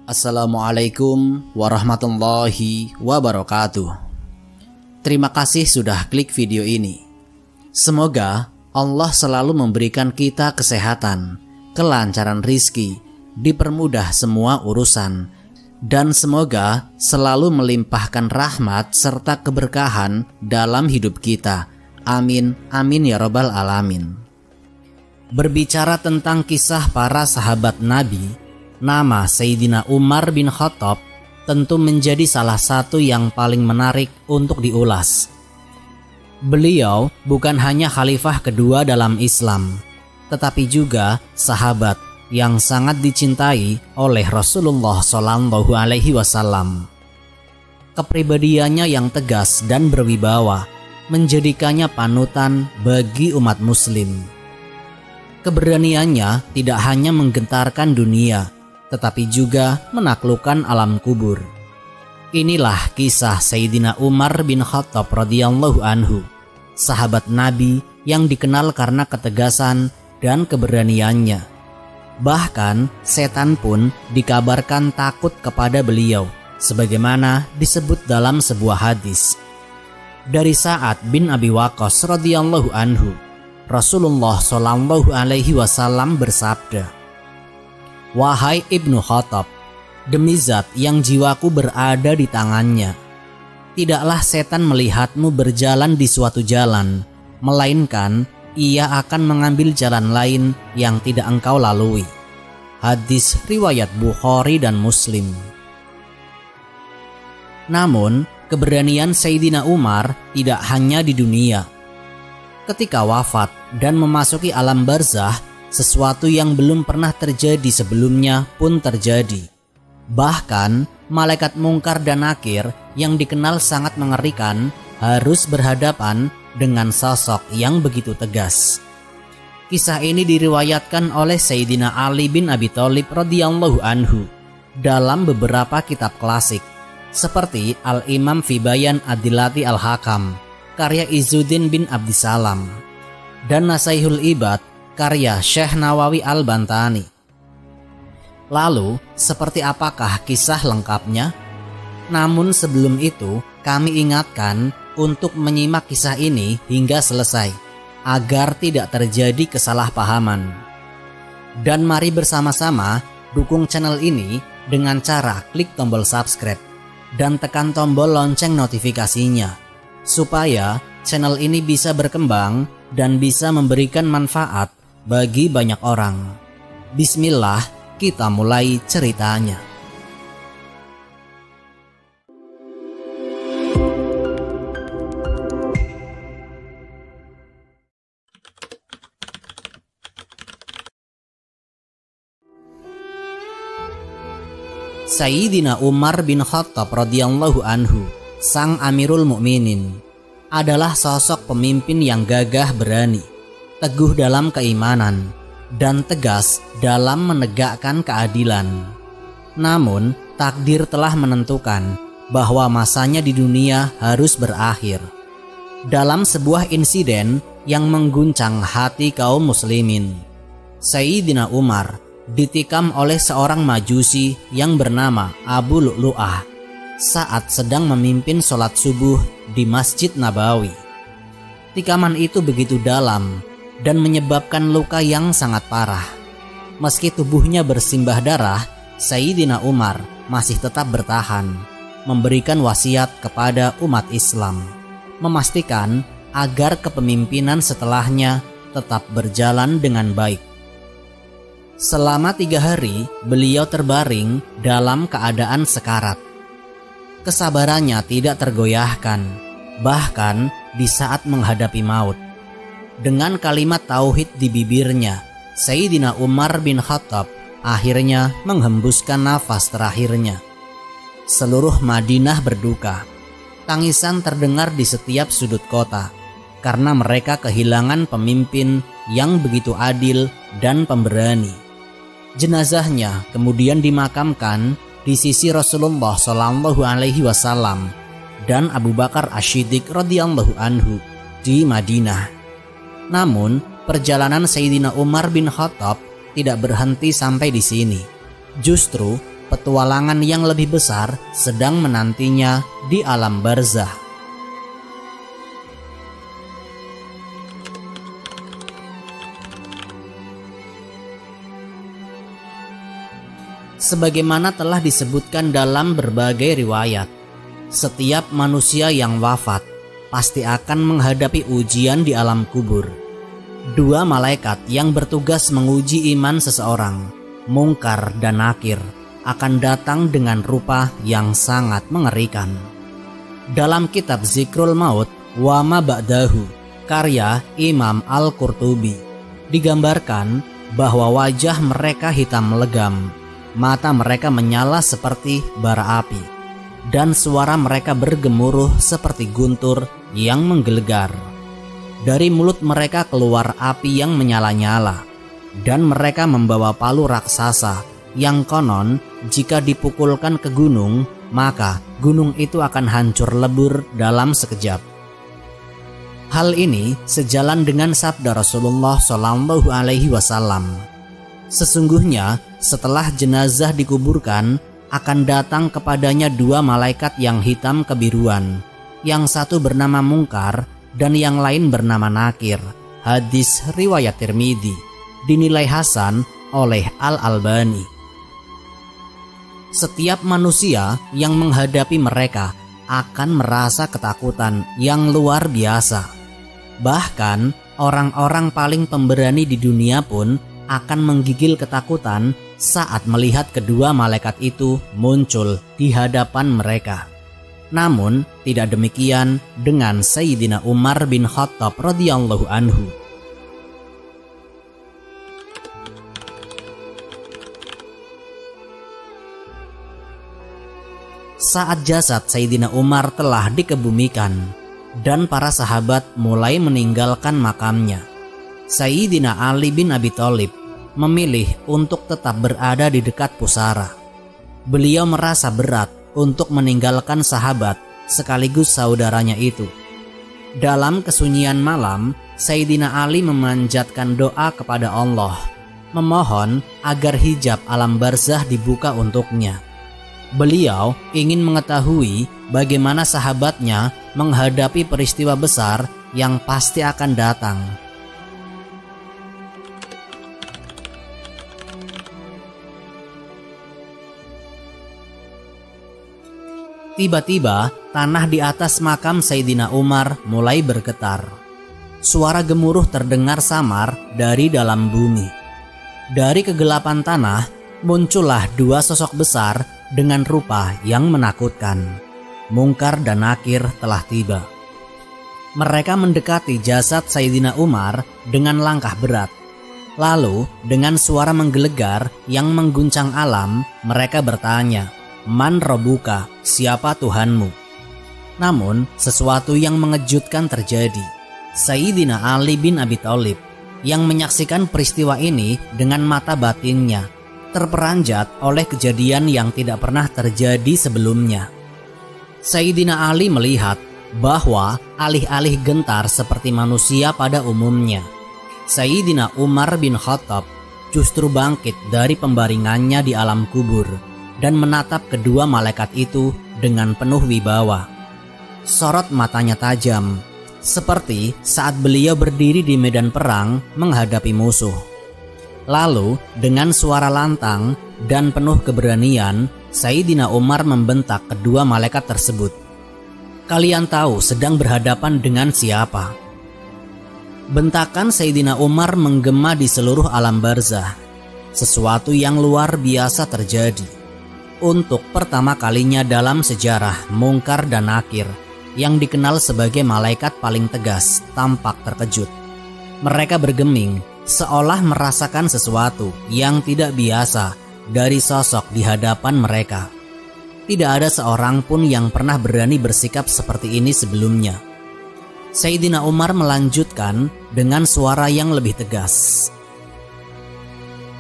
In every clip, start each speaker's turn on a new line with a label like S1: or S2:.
S1: Assalamualaikum warahmatullahi wabarakatuh. Terima kasih sudah klik video ini. Semoga Allah selalu memberikan kita kesehatan, kelancaran rizki, dipermudah semua urusan, dan semoga selalu melimpahkan rahmat serta keberkahan dalam hidup kita. Amin, amin ya robbal alamin. Berbicara tentang kisah para sahabat Nabi, nama Sayyidina Umar bin Khattab tentu menjadi salah satu yang paling menarik untuk diulas. Beliau bukan hanya khalifah kedua dalam Islam, tetapi juga sahabat yang sangat dicintai oleh Rasulullah SAW. Kepribadiannya yang tegas dan berwibawa menjadikannya panutan bagi umat muslim. Keberaniannya tidak hanya menggentarkan dunia, tetapi juga menaklukkan alam kubur. Inilah kisah Sayyidina Umar bin Khattab radhiyallahu anhu, sahabat Nabi yang dikenal karena ketegasan dan keberaniannya. Bahkan setan pun dikabarkan takut kepada beliau, sebagaimana disebut dalam sebuah hadis. Dari Sa'ad bin Abi Waqqas radhiyallahu anhu, Rasulullah SAW bersabda, "Wahai Ibnu Khattab, demi zat yang jiwaku berada di tangannya, tidaklah setan melihatmu berjalan di suatu jalan, melainkan ia akan mengambil jalan lain yang tidak engkau lalui." Hadis riwayat Bukhari dan Muslim. Namun, keberanian Sayyidina Umar tidak hanya di dunia. Ketika wafat dan memasuki alam barzah, sesuatu yang belum pernah terjadi sebelumnya pun terjadi. Bahkan, malaikat mungkar dan nakir yang dikenal sangat mengerikan harus berhadapan dengan sosok yang begitu tegas. Kisah ini diriwayatkan oleh Sayyidina Ali bin Abi Thalib radhiyallahu anhu dalam beberapa kitab klasik seperti Al-Imam fi Bayan Adillati Al-Hakam karya Izzuddin bin Abdissalam dan Nasaihul Ibad karya Syekh Nawawi Al-Bantani. Lalu, seperti apakah kisah lengkapnya? Namun sebelum itu, kami ingatkan untuk menyimak kisah ini hingga selesai, agar tidak terjadi kesalahpahaman. Dan mari bersama-sama dukung channel ini dengan cara klik tombol subscribe dan tekan tombol lonceng notifikasinya, supaya channel ini bisa berkembang dan bisa memberikan manfaat bagi banyak orang. Bismillah, kita mulai ceritanya. Sayyidina Umar bin Khattab radhiyallahu anhu, sang Amirul Mukminin, adalah sosok pemimpin yang gagah berani, teguh dalam keimanan, dan tegas dalam menegakkan keadilan. Namun, takdir telah menentukan bahwa masanya di dunia harus berakhir. Dalam sebuah insiden yang mengguncang hati kaum muslimin, Sayyidina Umar ditikam oleh seorang majusi yang bernama Abu Lu'lu'ah saat sedang memimpin sholat subuh di Masjid Nabawi. Tikaman itu begitu dalam dan menyebabkan luka yang sangat parah. Meski tubuhnya bersimbah darah, Sayyidina Umar masih tetap bertahan, memberikan wasiat kepada umat Islam, memastikan agar kepemimpinan setelahnya tetap berjalan dengan baik. Selama 3 hari, beliau terbaring dalam keadaan sekarat. Kesabarannya tidak tergoyahkan, bahkan di saat menghadapi maut. Dengan kalimat tauhid di bibirnya, Sayyidina Umar bin Khattab akhirnya menghembuskan nafas terakhirnya. Seluruh Madinah berduka. Tangisan terdengar di setiap sudut kota, karena mereka kehilangan pemimpin yang begitu adil dan pemberani. Jenazahnya kemudian dimakamkan di sisi Rasulullah SAW dan Abu Bakar Asy-Syiddiq radhiyallahu anhu di Madinah. Namun, perjalanan Sayyidina Umar bin Khattab tidak berhenti sampai di sini. Justru petualangan yang lebih besar sedang menantinya di alam barzah. Sebagaimana telah disebutkan dalam berbagai riwayat, setiap manusia yang wafat pasti akan menghadapi ujian di alam kubur. Dua malaikat yang bertugas menguji iman seseorang, Munkar dan Nakir, akan datang dengan rupa yang sangat mengerikan. Dalam kitab Zikrul Maut wa Ma Ba'dahu, karya Imam Al-Qurtubi, digambarkan bahwa wajah mereka hitam legam, mata mereka menyala seperti bara api, dan suara mereka bergemuruh seperti guntur yang menggelegar. Dari mulut mereka keluar api yang menyala-nyala, dan mereka membawa palu raksasa yang konon jika dipukulkan ke gunung, maka gunung itu akan hancur lebur dalam sekejap. Hal ini sejalan dengan sabda Rasulullah SAW. Sesungguhnya setelah jenazah dikuburkan, akan datang kepadanya dua malaikat yang hitam kebiruan, yang satu bernama Munkar dan yang lain bernama Nakir. Hadis riwayat Tirmidzi, dinilai hasan oleh Al-Albani. Setiap manusia yang menghadapi mereka akan merasa ketakutan yang luar biasa. Bahkan orang-orang paling pemberani di dunia pun akan menggigil ketakutan saat melihat kedua malaikat itu muncul di hadapan mereka. Namun tidak demikian dengan Sayyidina Umar bin Khattab radhiyallahu anhu. Saat jasad Sayyidina Umar telah dikebumikan dan para sahabat mulai meninggalkan makamnya, Sayyidina Ali bin Abi Thalib memilih untuk tetap berada di dekat pusara. Beliau merasa berat untuk meninggalkan sahabat sekaligus saudaranya itu. Dalam kesunyian malam, Sayyidina Ali memanjatkan doa kepada Allah, memohon agar hijab alam barzah dibuka untuknya. Beliau ingin mengetahui bagaimana sahabatnya menghadapi peristiwa besar yang pasti akan datang. Tiba-tiba tanah di atas makam Sayyidina Umar mulai bergetar. Suara gemuruh terdengar samar dari dalam bumi. Dari kegelapan tanah muncullah dua sosok besar dengan rupa yang menakutkan. Munkar dan Nakir telah tiba. Mereka mendekati jasad Sayyidina Umar dengan langkah berat. Lalu dengan suara menggelegar yang mengguncang alam, mereka bertanya, "Man Rabbuka, siapa Tuhanmu?" Namun sesuatu yang mengejutkan terjadi. Sayyidina Ali bin Abi Thalib yang menyaksikan peristiwa ini dengan mata batinnya terperanjat oleh kejadian yang tidak pernah terjadi sebelumnya. Sayyidina Ali melihat bahwa alih-alih gentar seperti manusia pada umumnya, Sayyidina Umar bin Khattab justru bangkit dari pembaringannya di alam kubur dan menatap kedua malaikat itu dengan penuh wibawa. Sorot matanya tajam, seperti saat beliau berdiri di medan perang menghadapi musuh. Lalu dengan suara lantang dan penuh keberanian, Sayyidina Umar membentak kedua malaikat tersebut. "Kalian tahu sedang berhadapan dengan siapa?" Bentakan Sayyidina Umar menggema di seluruh alam barzah. Sesuatu yang luar biasa terjadi. Untuk pertama kalinya dalam sejarah, Munkar dan Nakir yang dikenal sebagai malaikat paling tegas tampak terkejut. Mereka bergeming seolah merasakan sesuatu yang tidak biasa dari sosok di hadapan mereka. Tidak ada seorang pun yang pernah berani bersikap seperti ini sebelumnya. Sayyidina Umar melanjutkan dengan suara yang lebih tegas,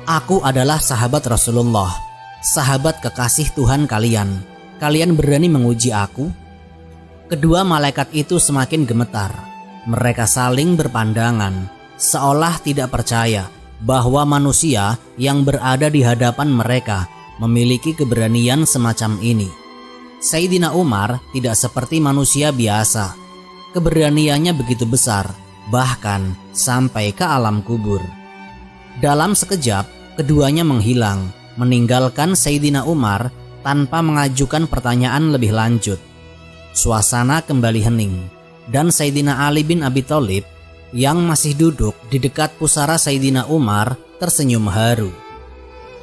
S1: "Aku adalah sahabat Rasulullah, sahabat kekasih Tuhan kalian. Kalian berani menguji aku?" Kedua malaikat itu semakin gemetar. Mereka saling berpandangan, seolah tidak percaya bahwa manusia yang berada di hadapan mereka memiliki keberanian semacam ini. Sayyidina Umar tidak seperti manusia biasa. Keberaniannya begitu besar, bahkan sampai ke alam kubur. Dalam sekejap, keduanya menghilang, meninggalkan Sayyidina Umar tanpa mengajukan pertanyaan lebih lanjut. Suasana kembali hening, dan Sayyidina Ali bin Abi Thalib yang masih duduk di dekat pusara Sayyidina Umar tersenyum haru.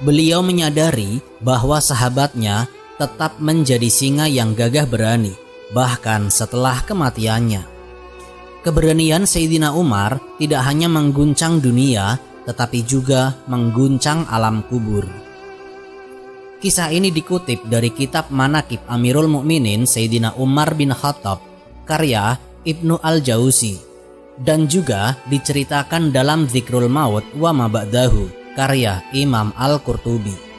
S1: Beliau menyadari bahwa sahabatnya tetap menjadi singa yang gagah berani, bahkan setelah kematiannya. Keberanian Sayyidina Umar tidak hanya mengguncang dunia, tetapi juga mengguncang alam kubur. Kisah ini dikutip dari kitab Manaqib Amirul Mukminin Sayyidina Umar bin Khattab, karya Ibnu Al-Jauzi, dan juga diceritakan dalam Dzikrul Maut wa Ma Ba'dahu, karya Imam Al-Qurtubi.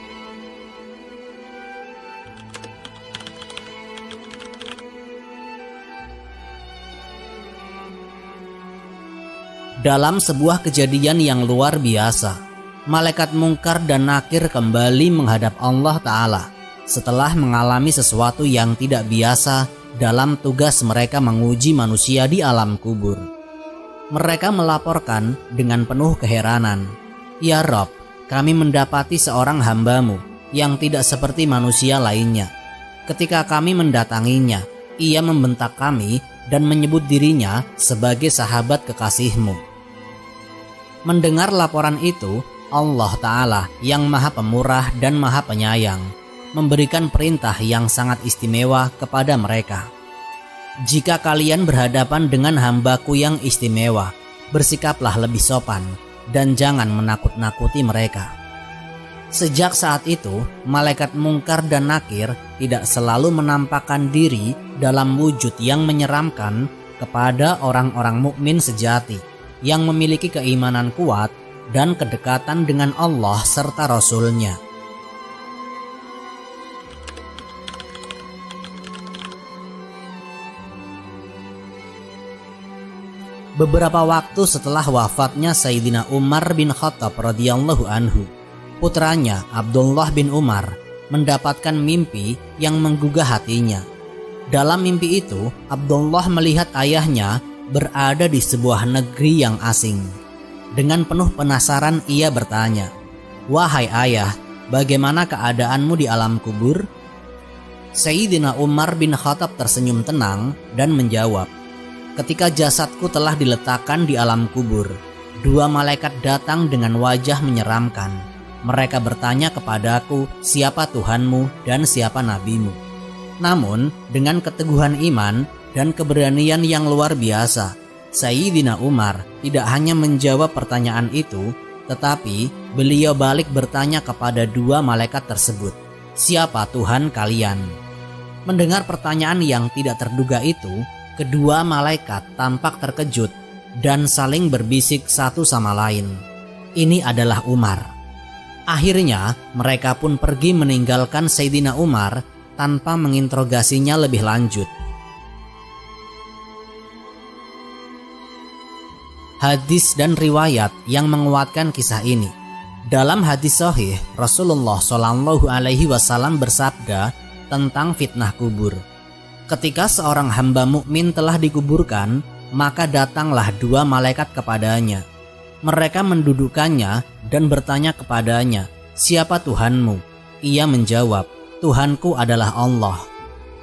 S1: Dalam sebuah kejadian yang luar biasa, malaikat Mungkar dan Nakir kembali menghadap Allah Ta'ala setelah mengalami sesuatu yang tidak biasa dalam tugas mereka menguji manusia di alam kubur. Mereka melaporkan dengan penuh keheranan, "Ya Rob, kami mendapati seorang hamba-Mu yang tidak seperti manusia lainnya. Ketika kami mendatanginya, ia membentak kami dan menyebut dirinya sebagai sahabat kekasih-Mu." Mendengar laporan itu, Allah Ta'ala yang Maha Pemurah dan Maha Penyayang memberikan perintah yang sangat istimewa kepada mereka. "Jika kalian berhadapan dengan hamba-Ku yang istimewa, bersikaplah lebih sopan dan jangan menakut-nakuti mereka." Sejak saat itu, malaikat Mungkar dan Nakir tidak selalu menampakkan diri dalam wujud yang menyeramkan kepada orang-orang mukmin sejati yang memiliki keimanan kuat dan kedekatan dengan Allah serta Rasul-Nya. Beberapa waktu setelah wafatnya Sayyidina Umar bin Khattab radhiyallahu anhu, putranya Abdullah bin Umar mendapatkan mimpi yang menggugah hatinya. Dalam mimpi itu, Abdullah melihat ayahnya berada di sebuah negeri yang asing. Dengan penuh penasaran ia bertanya, "Wahai ayah, bagaimana keadaanmu di alam kubur?" Sayyidina Umar bin Khattab tersenyum tenang dan menjawab, "Ketika jasadku telah diletakkan di alam kubur, dua malaikat datang dengan wajah menyeramkan. Mereka bertanya kepadaku, siapa Tuhanmu dan siapa nabimu. Namun dengan keteguhan iman dan keberanian yang luar biasa, Sayyidina Umar tidak hanya menjawab pertanyaan itu, tetapi beliau balik bertanya kepada dua malaikat tersebut, siapa Tuhan kalian?" Mendengar pertanyaan yang tidak terduga itu, kedua malaikat tampak terkejut dan saling berbisik satu sama lain, "Ini adalah Umar." Akhirnya mereka pun pergi meninggalkan Sayyidina Umar tanpa menginterogasinya lebih lanjut. Hadis dan riwayat yang menguatkan kisah ini. Dalam hadis sahih, Rasulullah Shallallahu Alaihi Wasallam bersabda tentang fitnah kubur. Ketika seorang hamba mukmin telah dikuburkan, maka datanglah dua malaikat kepadanya. Mereka mendudukkannya dan bertanya kepadanya, "Siapa Tuhanmu?" Ia menjawab, "Tuhanku adalah Allah."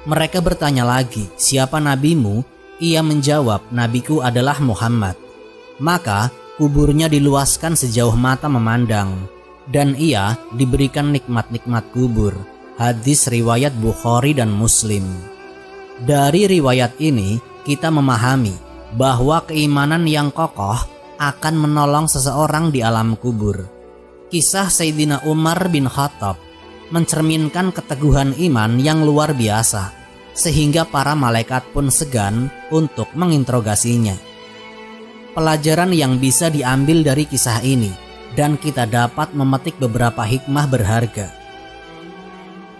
S1: Mereka bertanya lagi, "Siapa nabimu?" Ia menjawab, "Nabiku adalah Muhammad." Maka kuburnya diluaskan sejauh mata memandang, dan ia diberikan nikmat-nikmat kubur. Hadis riwayat Bukhari dan Muslim. Dari riwayat ini kita memahami bahwa keimanan yang kokoh akan menolong seseorang di alam kubur. Kisah Sayyidina Umar bin Khattab mencerminkan keteguhan iman yang luar biasa, sehingga para malaikat pun segan untuk menginterogasinya. Pelajaran yang bisa diambil dari kisah ini, dan kita dapat memetik beberapa hikmah berharga.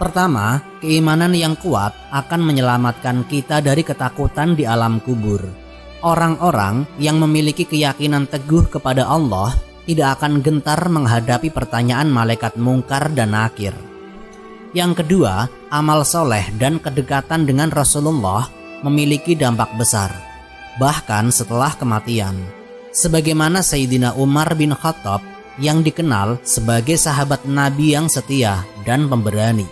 S1: Pertama, keimanan yang kuat akan menyelamatkan kita dari ketakutan di alam kubur. Orang-orang yang memiliki keyakinan teguh kepada Allah tidak akan gentar menghadapi pertanyaan malaikat Mungkar dan Nakir. Yang kedua, amal soleh dan kedekatan dengan Rasulullah memiliki dampak besar, bahkan setelah kematian. Sebagaimana Sayyidina Umar bin Khattab yang dikenal sebagai sahabat Nabi yang setia dan pemberani.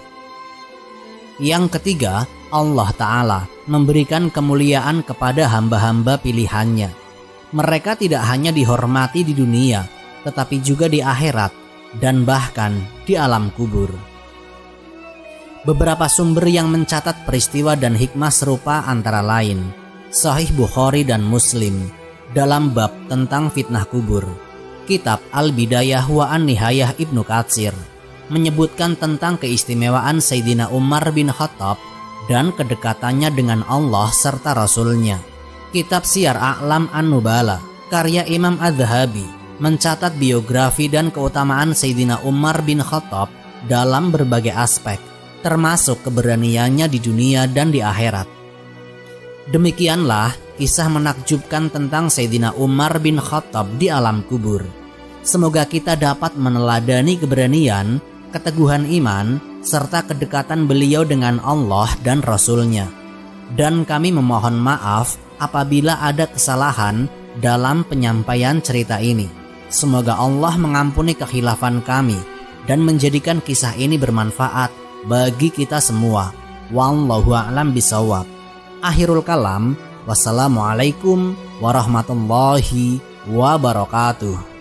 S1: Yang ketiga, Allah Ta'ala memberikan kemuliaan kepada hamba-hamba pilihannya. Mereka tidak hanya dihormati di dunia, tetapi juga di akhirat dan bahkan di alam kubur. Beberapa sumber yang mencatat peristiwa dan hikmah serupa antara lain Sahih Bukhari dan Muslim dalam bab tentang fitnah kubur. Kitab Al-Bidayah wa An-Nihayah Ibnu Katsir menyebutkan tentang keistimewaan Sayyidina Umar bin Khattab dan kedekatannya dengan Allah serta Rasulnya. Kitab Siyar A'lam An-Nubala karya Imam Az-Zahabi mencatat biografi dan keutamaan Sayyidina Umar bin Khattab dalam berbagai aspek, termasuk keberaniannya di dunia dan di akhirat. Demikianlah kisah menakjubkan tentang Sayyidina Umar bin Khattab di alam kubur. Semoga kita dapat meneladani keberanian, keteguhan iman, serta kedekatan beliau dengan Allah dan Rasul-Nya. Dan kami memohon maaf apabila ada kesalahan dalam penyampaian cerita ini. Semoga Allah mengampuni kekhilafan kami dan menjadikan kisah ini bermanfaat bagi kita semua. Wallahu a'lam bishawab. Akhirul kalam. Wassalamualaikum warahmatullahi wabarakatuh.